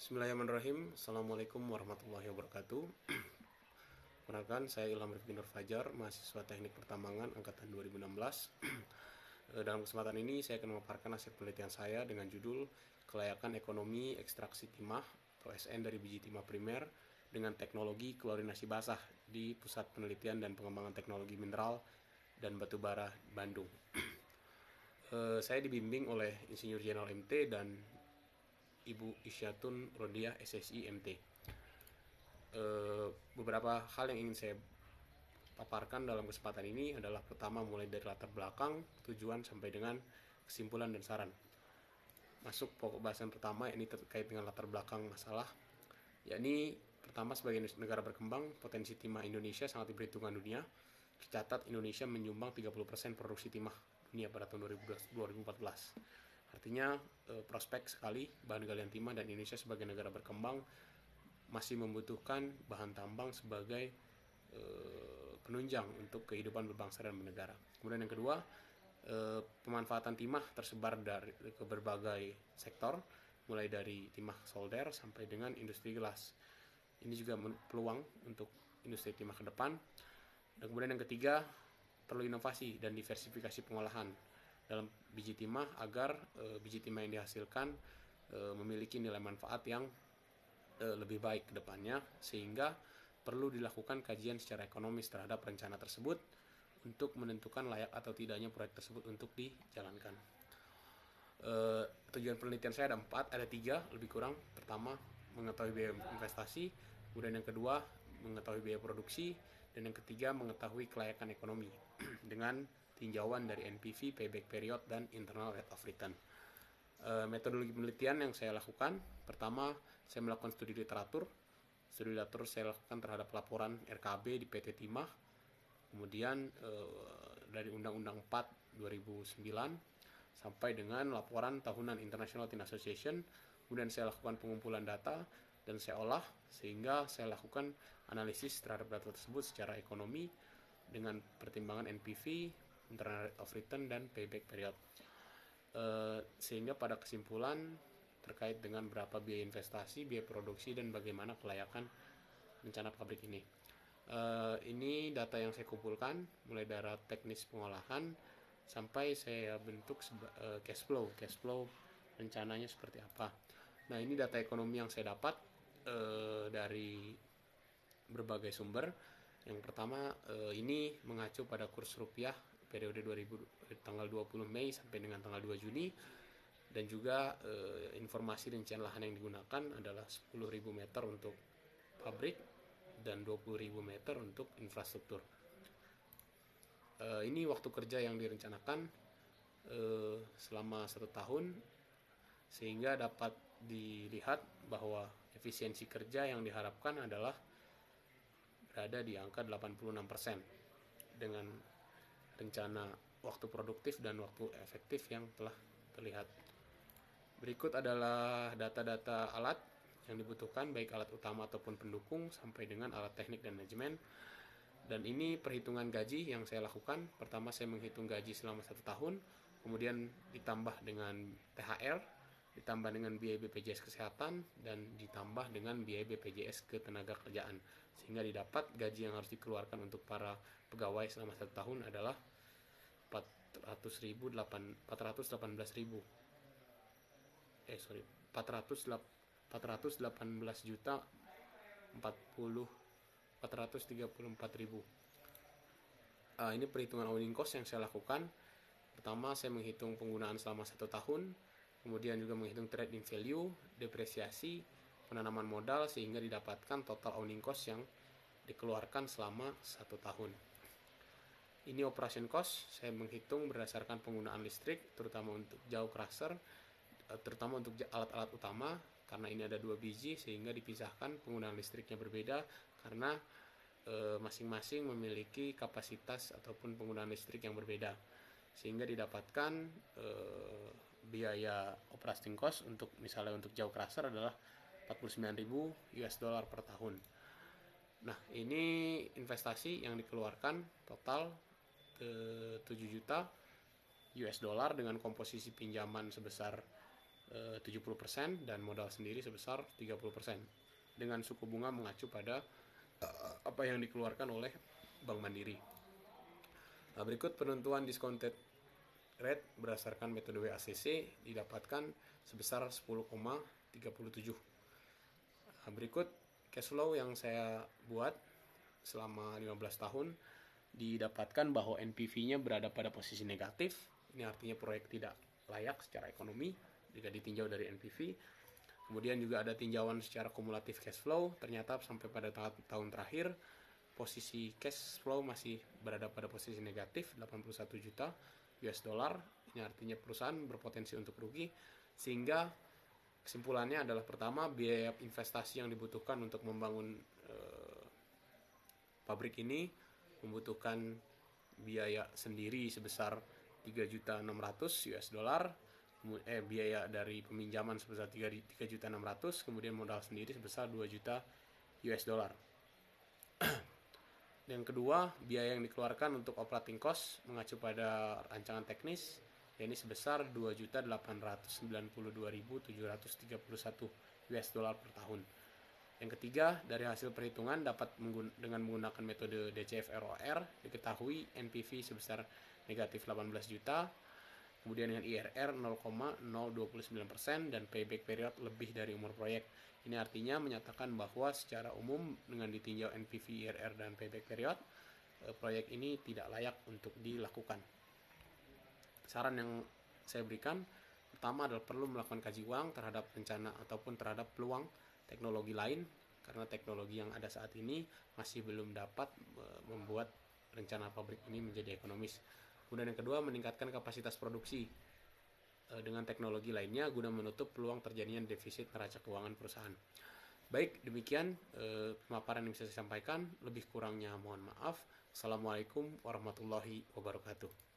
Bismillahirrahmanirrahim. Assalamualaikum warahmatullahi wabarakatuh. Perkenalkan, saya Ilham Rifki Nur Fajar, mahasiswa Teknik Pertambangan angkatan 2016. Dalam kesempatan ini saya akan memaparkan hasil penelitian saya dengan judul Kelayakan Ekonomi Ekstraksi Timah atau SN dari biji timah primer dengan teknologi klorinasi basah di Pusat Penelitian dan Pengembangan Teknologi Mineral dan Batubara Bandung. Saya dibimbing oleh Insinyur Jenderal MT dan Ibu Isyatun Rodiah SSI MT. Beberapa hal yang ingin saya paparkan dalam kesempatan ini adalah pertama mulai dari latar belakang, tujuan sampai dengan kesimpulan dan saran. Masuk pokok bahasan pertama, ini terkait dengan latar belakang masalah, yakni pertama sebagai negara berkembang, potensi timah Indonesia sangat diperhitungkan dunia. Tercatat Indonesia menyumbang 30% produksi timah dunia pada tahun 2014. Artinya prospek sekali bahan galian timah dan Indonesia sebagai negara berkembang masih membutuhkan bahan tambang sebagai penunjang untuk kehidupan berbangsa dan bernegara. Kemudian yang kedua, pemanfaatan timah tersebar ke berbagai sektor, mulai dari timah solder sampai dengan industri gelas. Ini juga peluang untuk industri timah ke depan. Dan kemudian yang ketiga, perlu inovasi dan diversifikasi pengolahan dalam biji timah agar biji timah yang dihasilkan memiliki nilai manfaat yang lebih baik ke depannya, sehingga perlu dilakukan kajian secara ekonomis terhadap rencana tersebut untuk menentukan layak atau tidaknya proyek tersebut untuk dijalankan. Tujuan penelitian saya ada tiga lebih kurang. Pertama, mengetahui biaya investasi, kemudian yang kedua mengetahui biaya produksi, dan yang ketiga mengetahui kelayakan ekonomi dengan tinjauan dari NPV, payback period, dan internal rate of return. Metodologi penelitian yang saya lakukan, pertama saya melakukan studi literatur. Studi literatur saya lakukan terhadap laporan RKB di PT Timah, kemudian dari Undang-Undang 4 2009 sampai dengan laporan tahunan International Tin Association. Kemudian saya lakukan pengumpulan data dan saya olah, sehingga saya lakukan analisis terhadap data tersebut secara ekonomi dengan pertimbangan NPV, internal rate of return, dan payback period. Sehingga pada kesimpulan terkait dengan berapa biaya investasi, biaya produksi, dan bagaimana kelayakan rencana pabrik ini. Ini data yang saya kumpulkan mulai dari teknis pengolahan sampai saya bentuk cash flow rencananya seperti apa. Nah, ini data ekonomi yang saya dapat dari berbagai sumber. Yang pertama, ini mengacu pada kurs rupiah periode tanggal 20 Mei sampai dengan tanggal 2 Juni, dan juga informasi rincian lahan yang digunakan adalah 10.000 meter untuk pabrik dan 20.000 meter untuk infrastruktur. Ini waktu kerja yang direncanakan selama 1 tahun, sehingga dapat dilihat bahwa efisiensi kerja yang diharapkan adalah berada di angka 86% dengan rencana waktu produktif dan waktu efektif yang telah terlihat. Berikut adalah data-data alat yang dibutuhkan, baik alat utama ataupun pendukung, sampai dengan alat teknik dan manajemen. Dan ini perhitungan gaji yang saya lakukan. Pertama, saya menghitung gaji selama 1 tahun, kemudian ditambah dengan THR, ditambah dengan biaya BPJS Kesehatan, dan ditambah dengan biaya BPJS Ketenagakerjaan, sehingga didapat gaji yang harus dikeluarkan untuk para pegawai selama 1 tahun adalah 418 juta 434.000. Ini perhitungan owning cost yang saya lakukan. Pertama, saya menghitung penggunaan selama 1 tahun, kemudian juga menghitung trade in value, depresiasi, penanaman modal, sehingga didapatkan total owning cost yang dikeluarkan selama 1 tahun. Ini operation cost, saya menghitung berdasarkan penggunaan listrik, terutama untuk jaw crusher, terutama untuk alat-alat utama, karena ini ada 2 biji, sehingga dipisahkan penggunaan listriknya berbeda karena masing-masing memiliki kapasitas ataupun penggunaan listrik yang berbeda, sehingga didapatkan biaya operating cost untuk misalnya untuk jaw crusher adalah 49.000 US dollar per tahun. Nah, ini investasi yang dikeluarkan total 7 juta US dollar dengan komposisi pinjaman sebesar 70% dan modal sendiri sebesar 30% dengan suku bunga mengacu pada apa yang dikeluarkan oleh Bank Mandiri. Nah, berikut penentuan discounted rate berdasarkan metode WACC didapatkan sebesar 10,37. Nah, berikut cash flow yang saya buat selama 15 tahun didapatkan bahwa NPV-nya berada pada posisi negatif. Ini artinya proyek tidak layak secara ekonomi jika ditinjau dari NPV. Kemudian juga ada tinjauan secara kumulatif cash flow, ternyata sampai pada tahun terakhir posisi cash flow masih berada pada posisi negatif 81 juta US dollar. Ini artinya perusahaan berpotensi untuk rugi, sehingga kesimpulannya adalah pertama, biaya investasi yang dibutuhkan untuk membangun pabrik ini membutuhkan biaya sendiri sebesar 3.600 US dollar, biaya dari peminjaman sebesar 3.600, kemudian modal sendiri sebesar 2 juta US dollar. Yang kedua, biaya yang dikeluarkan untuk operating cost mengacu pada rancangan teknis, yakni sebesar 2.892.731 US dollar per tahun. Yang ketiga, dari hasil perhitungan dapat dengan menggunakan metode DCF-ROR diketahui NPV sebesar negatif 18 juta, kemudian dengan IRR 0,029% dan payback period lebih dari umur proyek. Ini artinya menyatakan bahwa secara umum dengan ditinjau NPV, IRR, dan payback period, proyek ini tidak layak untuk dilakukan. Saran yang saya berikan, pertama adalah perlu melakukan kaji ulang terhadap rencana ataupun terhadap peluang teknologi lain, karena teknologi yang ada saat ini masih belum dapat membuat rencana pabrik ini menjadi ekonomis. Kemudian yang kedua, meningkatkan kapasitas produksi dengan teknologi lainnya guna menutup peluang terjadinya defisit neraca keuangan perusahaan. Baik, demikian pemaparan yang bisa saya sampaikan. Lebih kurangnya mohon maaf. Assalamualaikum warahmatullahi wabarakatuh.